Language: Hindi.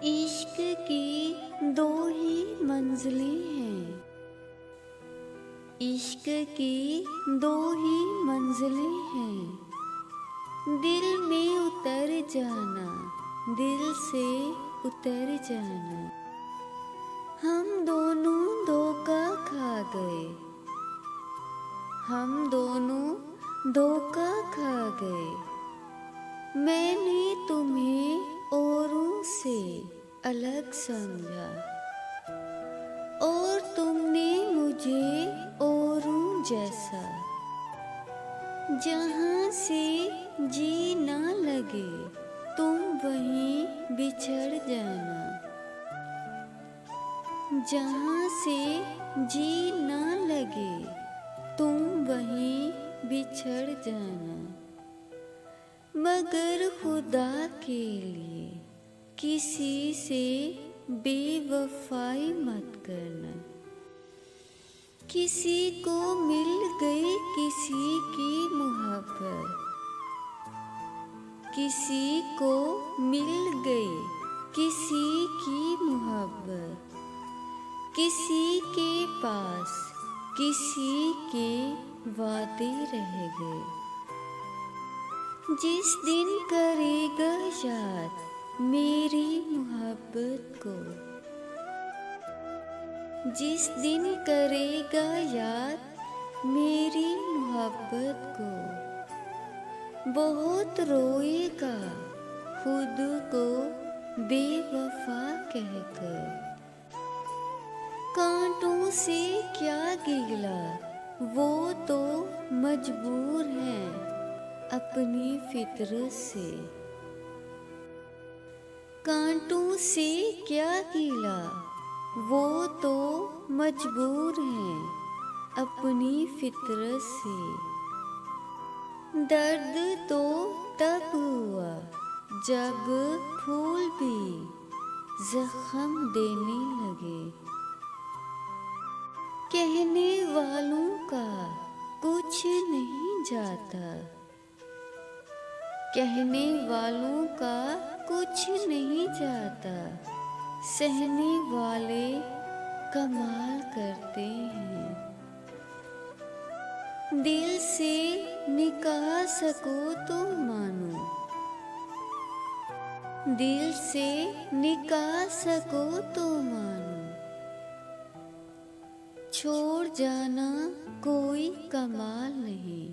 इश्क की दो ही मंजिलें हैं। इश्क की दो ही मंजिलें हैं। दिल में उतर जाना, दिल से उतर जाना। हम दोनों धोखा खा गए, हम दोनों धोखा खा गए। मैंने तुम्हें औरों से अलग समझा और तुमने मुझे औरों जैसा। जहाँ से जी ना लगे तुम वहीं बिछड़ जाना। जहाँ से जी ना लगे तुम वहीं बिछड़ जाना। मगर खुदा के लिए किसी से बेवफाई मत करना। किसी को मिल गई किसी की मोहब्बत, किसी को मिल गई किसी की मोहब्बत। किसी के पास किसी के वादे रह गए। जिस दिन करेगा याद मेरी मोहब्बत को, जिस दिन करेगा याद मेरी मोहब्बत को, बहुत रोएगा खुद को बेवफा कहकर। कांटों से क्या गिला, वो तो मजबूर है अपनी फितरत से। कांटों से क्या गिला, वो तो मजबूर हैं अपनी फितरत से। दर्द तो तब हुआ जब फूल भी जख्म देने लगे। कहने वालों का कुछ नहीं जाता, कहने वालों का कुछ नहीं जाता। सहने वाले कमाल करते हैं। दिल से निकाह सको तो मानो, दिल से निकाह सको तो मानो। छोड़ जाना कोई कमाल नहीं।